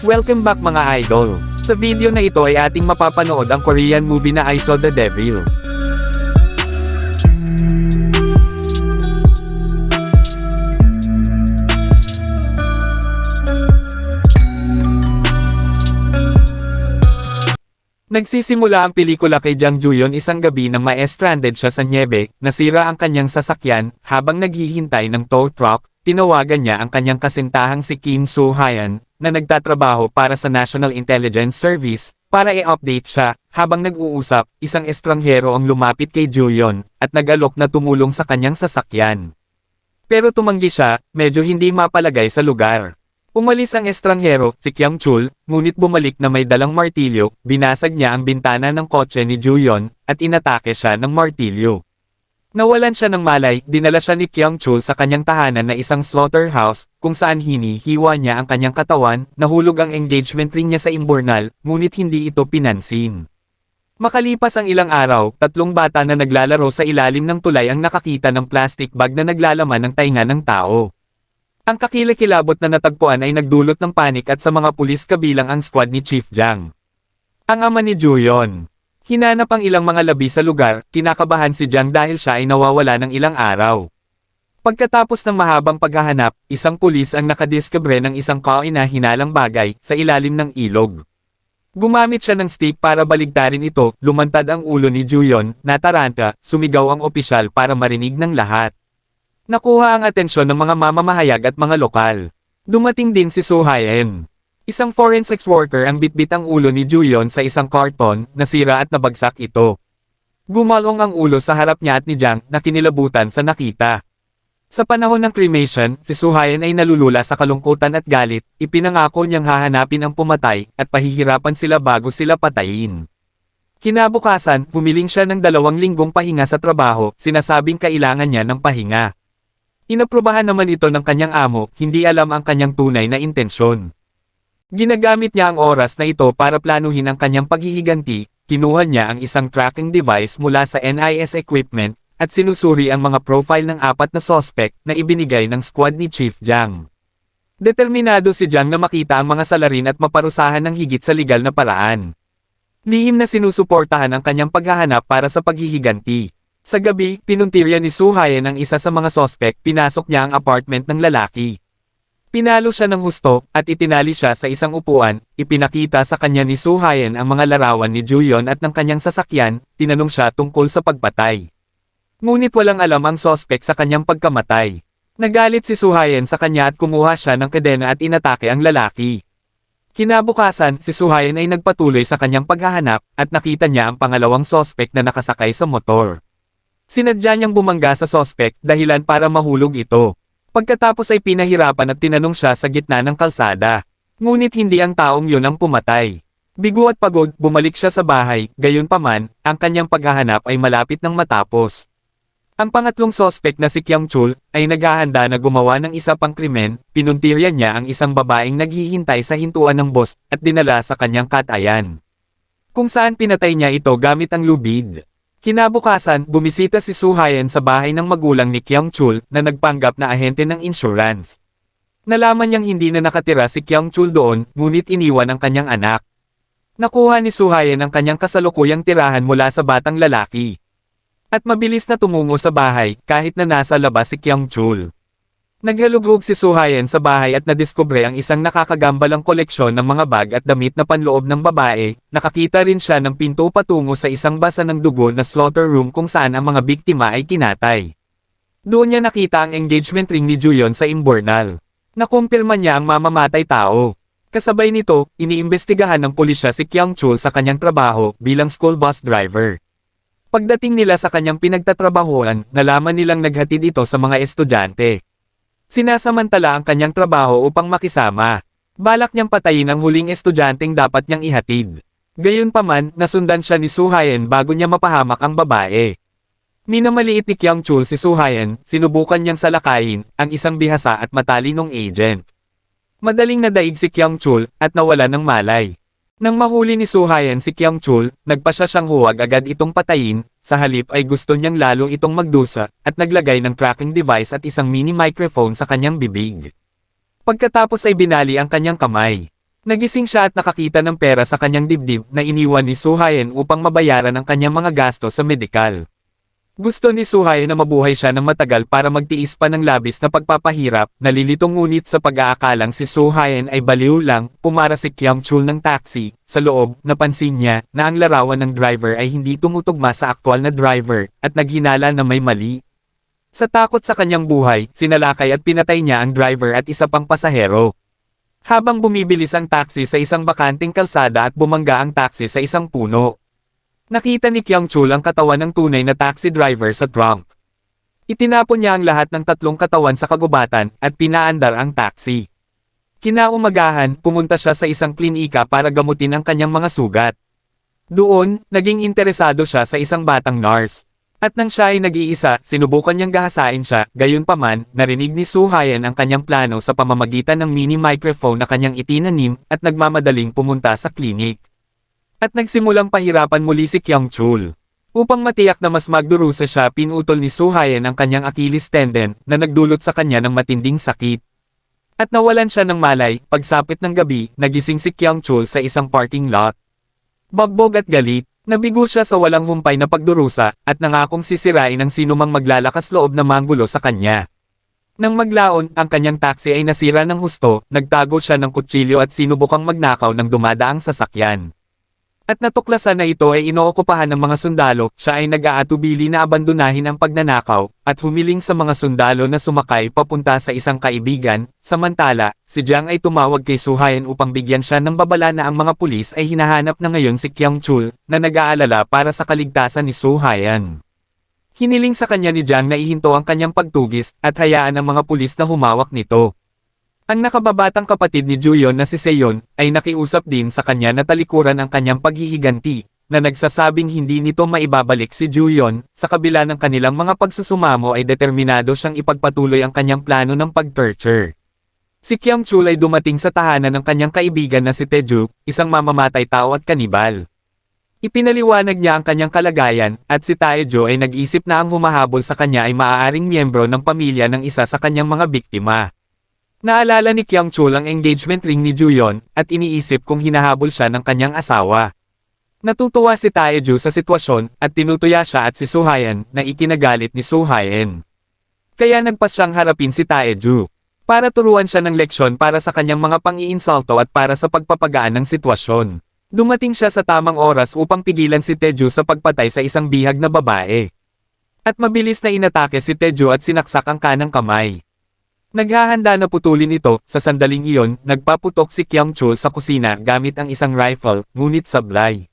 Welcome back mga idol! Sa video na ito ay ating mapapanood ang Korean movie na I Saw the Devil. Nagsisimula ang pelikula kay Jang Joo-yeon isang gabi nang ma-stranded siya sa niebe, nasira ang kanyang sasakyan, habang naghihintay ng tow truck, tinawagan niya ang kanyang kasintahang si Kim Soo-hyun, na nagtatrabaho para sa National Intelligence Service, para i-update siya. Habang nag-uusap, isang estranghero ang lumapit kay Joo-yeon, at nag-alok na tumulong sa kanyang sasakyan. Pero tumanggi siya, medyo hindi mapalagay sa lugar. Umalis ang estranghero, si Kyung-chul, ngunit bumalik na may dalang martilyo, binasag niya ang bintana ng kotse ni Joo-yeon, at inatake siya ng martilyo. Nawalan siya ng malay, dinala siya ni Kyung-chul sa kanyang tahanan na isang slaughterhouse, kung saan hinihiwa niya ang kanyang katawan, nahulog ang engagement ring niya sa imburnal, ngunit hindi ito pinansin. Makalipas ang ilang araw, tatlong bata na naglalaro sa ilalim ng tulay ang nakakita ng plastic bag na naglalaman ng tainga ng tao. Ang kakilakilabot na natagpuan ay nagdulot ng panik at sa mga pulis kabilang ang squad ni Chief Jang. Ang ama ni Joo-yeon. Hinanap ang ilang mga labi sa lugar, kinakabahan si Jang dahil siya ay nawawala ng ilang araw. Pagkatapos ng mahabang paghahanap, isang pulis ang nakadiskubre ng isang kaina-hinalang bagay sa ilalim ng ilog. Gumamit siya ng stick para baligtarin ito, lumantad ang ulo ni Joo-yeon, nataranta, sumigaw ang opisyal para marinig ng lahat. Nakuha ang atensyon ng mga mamamahayag at mga lokal. Dumating din si Soo-hyun. Isang forensics worker ang bitbit ang ulo ni Joo-yeon sa isang karton, nasira at nabagsak ito. Gumalong ang ulo sa harap niya at ni Jang na kinilabutan sa nakita. Sa panahon ng cremation, si Soo-hyun ay nalulula sa kalungkutan at galit, ipinangako niyang hahanapin ang pumatay, at pahihirapan sila bago sila patayin. Kinabukasan, humiling siya ng 2 linggong pahinga sa trabaho, sinasabing kailangan niya ng pahinga. Inaprubahan naman ito ng kanyang amo, hindi alam ang kanyang tunay na intensyon. Ginagamit niya ang oras na ito para planuhin ang kanyang paghihiganti, kinuha niya ang isang tracking device mula sa NIS equipment, at sinusuri ang mga profile ng 4 na suspect na ibinigay ng squad ni Chief Jang. Determinado si Jang na makita ang mga salarin at maparusahan ng higit sa legal na paraan. Lihim na sinusuportahan ang kanyang paghahanap para sa paghihiganti. Sa gabi, pinuntirya ni Soo-hyun ang isa sa mga suspect, pinasok niya ang apartment ng lalaki. Pinalo siya ng husto, at itinali siya sa isang upuan, ipinakita sa kanya ni Soo-hyun ang mga larawan ni Joo-yeon at ng kanyang sasakyan, tinanong siya tungkol sa pagpatay. Ngunit walang alam ang suspect sa kanyang pagkamatay. Nagalit si Soo-hyun sa kanya at kumuha siya ng kadena at inatake ang lalaki. Kinabukasan, si Soo-hyun ay nagpatuloy sa kanyang paghahanap, at nakita niya ang pangalawang suspect na nakasakay sa motor. Sinadya niyang bumangga sa suspect dahilan para mahulog ito. Pagkatapos ay pinahirapan at tinanong siya sa gitna ng kalsada. Ngunit hindi ang taong yun ang pumatay. Bigo at pagod, bumalik siya sa bahay, gayunpaman, ang kanyang paghahanap ay malapit nang matapos. Ang pangatlong suspect na si Kyung-chul, ay naghahanda na gumawa ng isa pang krimen, pinuntirya niya ang isang babaeng naghihintay sa hintuan ng boss, at dinala sa kanyang katayan. Kung saan pinatay niya ito gamit ang lubid. Kinabukasan, bumisita si Soo-hyun sa bahay ng magulang ni Kyung-chul, na nagpanggap na ahente ng insurance. Nalaman niyang hindi na nakatira si Kyung-chul doon, ngunit iniwan ang kanyang anak. Nakuha ni Soo-hyun ang kanyang kasalukuyang tirahan mula sa batang lalaki. At mabilis na tumungo sa bahay, kahit na nasa labas si Kyung-chul. Naghalugog si Soo-hyun sa bahay at nadiskubre ang isang nakakagambalang koleksyon ng mga bag at damit na panloob ng babae. Nakakita rin siya ng pinto patungo sa isang basa ng dugo na slaughter room kung saan ang mga biktima ay kinatay. Doon niya nakita ang engagement ring ni Joo-yeon sa imburnal. Nakumpirma niya ang mamamatay tao. Kasabay nito, iniimbestigahan ng pulisya si Kyung-chul sa kanyang trabaho bilang school bus driver. Pagdating nila sa kanyang pinagtatrabahuan, nalaman nilang naghatid ito sa mga estudyante. Sinasamantala ang kanyang trabaho upang makisama. Balak niyang patayin ang huling estudyanteng dapat niyang ihatid. Gayunpaman, nasundan siya ni Soo-hyun bago niya mapahamak ang babae. Minamaliit ni Kyung-chul si Soo-hyun, sinubukan niyang salakayin ang isang bihasa at matalinong agent. Madaling nadaig si Kyung-chul at nawala ng malay. Nang mahuli ni Soo-hyun si Kyung-chul, nagpasya siyang huwag agad itong patayin, sa halip ay gusto niyang lalo itong magdusa, at naglagay ng tracking device at isang mini microphone sa kanyang bibig. Pagkatapos ay binali ang kanyang kamay. Nagising siya at nakakita ng pera sa kanyang dibdib na iniwan ni Soo-haen upang mabayaran ang kanyang mga gasto sa medikal. Gusto ni Soo-haen na mabuhay siya ng matagal para magtiis pa ng labis na pagpapahirap, nalilitong ngunit sa pag-aakalang si Soo-haen ay baliw lang, pumara si Kyung-chul ng taxi. Sa loob, napansin niya na ang larawan ng driver ay hindi tumutugma sa aktwal na driver, at naghinala na may mali. Sa takot sa kanyang buhay, sinalakay at pinatay niya ang driver at isa pang pasahero. Habang bumibilis ang taxi sa isang bakanting kalsada at bumangga ang taxi sa isang puno. Nakita ni Kyung-chul ang katawan ng tunay na taxi driver sa trunk. Itinapon niya ang lahat ng 3 katawan sa kagubatan at pinaandar ang taxi. Kinaumagahan, pumunta siya sa isang klinika para gamutin ang kanyang mga sugat. Doon, naging interesado siya sa isang batang nurse. At nang siya ay nag-iisa, sinubukan niyang gahasain siya, gayunpaman, narinig ni Soo-haen ang kanyang plano sa pamamagitan ng mini microphone na kanyang itinanim, at nagmamadaling pumunta sa klinik. At nagsimulang pahirapan muli si Kyung-chul. Upang matiyak na mas magdurusa siya, pinutol ni Soo-haen ang kanyang Achilles tendon, na nagdulot sa kanya ng matinding sakit. At nawalan siya ng malay, pagsapit ng gabi, nagising si Kyung-chul sa isang parking lot. Bagbog at galit, nabigo siya sa walang humpay na pagdurusa, at nangakong sisirain ang sinumang maglalakas loob na manggulo sa kanya. Nang maglaon, ang kanyang taxi ay nasira ng husto, nagtago siya ng kutsilyo at sinubukang magnakaw ng dumadaang sasakyan. At natuklasan na ito ay inookupahan ng mga sundalo, siya ay nag-aatubili na abandonahin ang pagnanakaw, at humiling sa mga sundalo na sumakay papunta sa isang kaibigan. Samantala, si Jang ay tumawag kay Soo-haen upang bigyan siya ng babala na ang mga pulis ay hinahanap na ngayon si Kyung-chul, na nag-aalala para sa kaligtasan ni Soo-haen. Hiniling sa kanya ni Jang na ihinto ang kanyang pagtugis, at hayaan ang mga pulis na humawak nito. Ang nakababatang kapatid ni Juyon na si Seon, ay nakiusap din sa kanya na talikuran ang kanyang paghihiganti, na nagsasabing hindi nito maibabalik si Juyon. Sa kabila ng kanilang mga pagsusumamo ay determinado siyang ipagpatuloy ang kanyang plano ng pag-torture. Si Kyung-chul ay dumating sa tahanan ng kanyang kaibigan na si Taeju, isang mamamatay tao at kanibal. Ipinaliwanag niya ang kanyang kalagayan, at si Taeju ay nag-isip na ang humahabol sa kanya ay maaaring miyembro ng pamilya ng isa sa kanyang mga biktima. Naalala ni Kyung-chul ang engagement ring ni Juyon, at iniisip kung hinahabol siya ng kanyang asawa. Natutuwa si Taeju sa sitwasyon, at tinutuya siya at si Soo-haen, na ikinagalit ni Soo-haen. Kaya nagpas siyang harapin si Taeju, para turuan siya ng leksyon para sa kanyang mga pang-iinsulto at para sa pagpapagaan ng sitwasyon. Dumating siya sa tamang oras upang pigilan si Taeju sa pagpatay sa isang bihag na babae. At mabilis na inatake si Taeju at sinaksak ang kanang kamay. Naghahanda na putulin ito, sa sandaling iyon, nagpaputok si Kyung-chul sa kusina gamit ang isang rifle, ngunit sablay.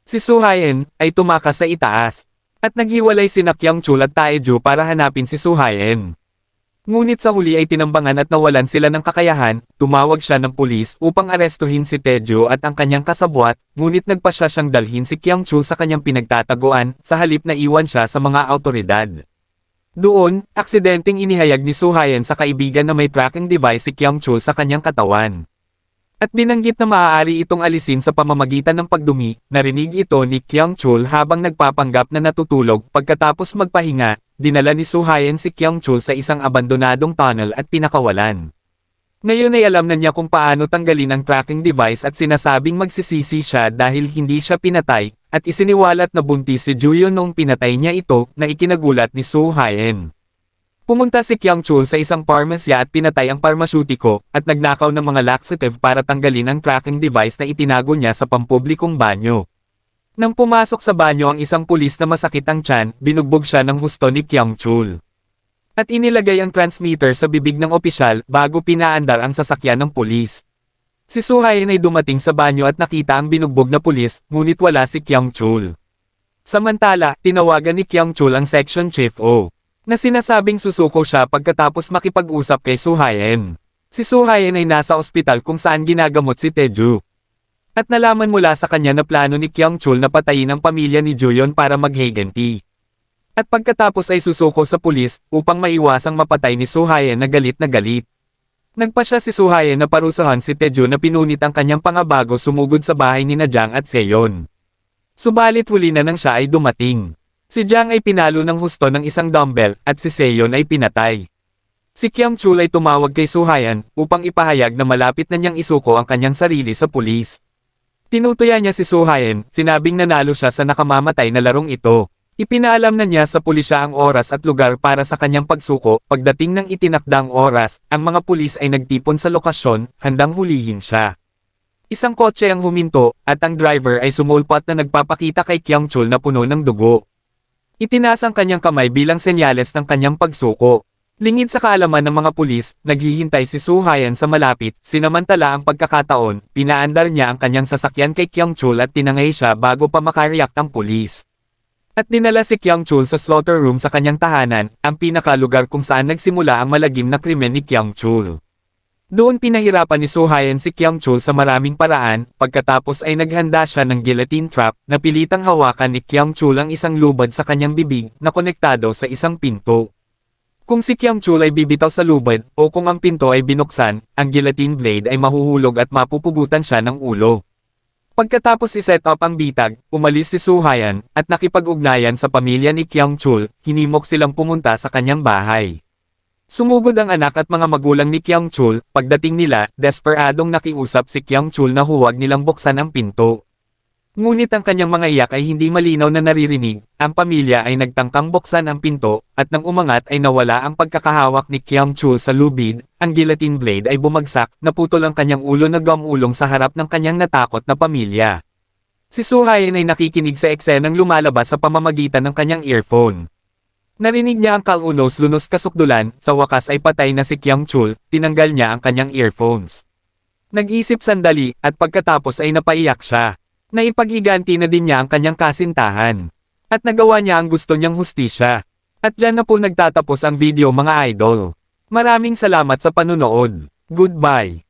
Si Soo-haen ay tumakas sa itaas, at naghiwalay sina Kyung-chul at Taeju para hanapin si Soo-haen. Ngunit sa huli ay tinambangan at nawalan sila ng kakayahan, tumawag siya ng pulis upang arestuhin si Taeju at ang kanyang kasabwat, ngunit nagpasya siyang dalhin si Kyung-chul sa kanyang pinagtataguan, sa halip na iwan siya sa mga awtoridad. Doon, aksidenteng inihayag ni Soo-haen sa kaibigan na may tracking device si Kyung-chul sa kanyang katawan. At binanggit na maaari itong alisin sa pamamagitan ng pagdumi. Narinig ito ni Kyung-chul habang nagpapanggap na natutulog. Pagkatapos magpahinga, dinala ni Soo-haen si Kyung-chul sa isang abandonadong tunnel at pinakawalan. Ngayon ay alam na niya kung paano tanggalin ang tracking device at sinasabing magsisisi siya dahil hindi siya pinatay, at isiniwalat na buntis si Juyon noong pinatay niya ito, na ikinagulat ni Soo-haen. Pumunta si Kyung-chul sa isang parmasya at pinatay ang parmasyutiko, at nagnakaw ng mga laxative para tanggalin ang tracking device na itinago niya sa pampublikong banyo. Nang pumasok sa banyo ang isang pulis na masakit ang tiyan, binugbog siya ng husto ni Kyung-chul. At inilagay ang transmitter sa bibig ng opisyal bago pinaandar ang sasakyan ng pulis. Si Soo-haen ay dumating sa banyo at nakita ang binugbog na pulis, ngunit wala si Kyung-chul. Samantala, tinawagan ni Kyung-chul ang Section Chief O, na sinasabing susuko siya pagkatapos makipag-usap kay Soo-haen. Si Soo-haen ay nasa ospital kung saan ginagamot si Taeju. At nalaman mula sa kanya na plano ni Kyung-chul na patayin ang pamilya ni Juyon para maghiganti. At pagkatapos ay susuko sa pulis, upang maiwasang mapatay ni Soo-haen na galit na galit. Nagpasya si Soo-haen na parusahan si Taeju na pinunit ang kanyang pangabago sumugod sa bahay ni Jang at Seon. Subalit huli na nang siya ay dumating. Si Jang ay pinalo ng husto ng isang dumbbell, at si Seon ay pinatay. Si Kyung Chul ay tumawag kay Soo-hayan upang ipahayag na malapit na niyang isuko ang kanyang sarili sa pulis. Tinutuya niya si Soo-hayan, sinabing nanalo siya sa nakamamatay na larong ito. Ipinaalam na niya sa pulisya ang oras at lugar para sa kanyang pagsuko. Pagdating ng itinakdang oras, ang mga pulis ay nagtipon sa lokasyon, handang hulihin siya. Isang kotse ang huminto, at ang driver ay sumulpot na nagpapakita kay Kyung Chul na puno ng dugo. Itinaas ang kanyang kamay bilang senyales ng kanyang pagsuko. Lingid sa kaalaman ng mga pulis, naghihintay si Soo-hayan sa malapit, sinamantala ang pagkakataon, pinaandar niya ang kanyang sasakyan kay Kyung Chul at tinangay siya bago pa makareact ang pulis. At dinala si Kyung Chul sa slaughter room sa kanyang tahanan, ang pinakalugar kung saan nagsimula ang malagim na krimen ni Kyung Chul. Doon pinahirapan ni Soo-hayan si Kyung Chul sa maraming paraan, pagkatapos ay naghanda siya ng guillotine trap, na pilitang hawakan ni Kyung Chul ang isang lubad sa kanyang bibig, na konektado sa isang pinto. Kung si Kyung Chul ay bibitaw sa lubad, o kung ang pinto ay binuksan, ang guillotine blade ay mahuhulog at mapupugutan siya ng ulo. Pagkatapos i-set up ang bitag, umalis si Soo-hayan, at nakipag-ugnayan sa pamilya ni Kyung Chul, hinimok silang pumunta sa kanyang bahay. Sumugod ang anak at mga magulang ni Kyung Chul, pagdating nila, desperadong nakiusap si Kyung Chul na huwag nilang buksan ang pinto. Ngunit ang kanyang mga iyak ay hindi malinaw na naririnig, ang pamilya ay nagtangkang buksan ang pinto, at nang umangat ay nawala ang pagkakahawak ni Kyung Chul sa lubid, ang guillotine blade ay bumagsak, naputol ang kanyang ulo na gumulong sa harap ng kanyang natakot na pamilya. Si Soo-hayan ay nakikinig sa eksenang lumalabas sa pamamagitan ng kanyang earphone. Narinig niya ang kalunos-lunos kasukdulan, sa wakas ay patay na si Kyung Chul, tinanggal niya ang kanyang earphones. Nag-isip sandali, at pagkatapos ay napaiyak siya. Naipaghiganti na din niya ang kanyang kasintahan. At nagawa niya ang gusto niyang hustisya. At dyan na po nagtatapos ang video mga idol. Maraming salamat sa panunood. Goodbye.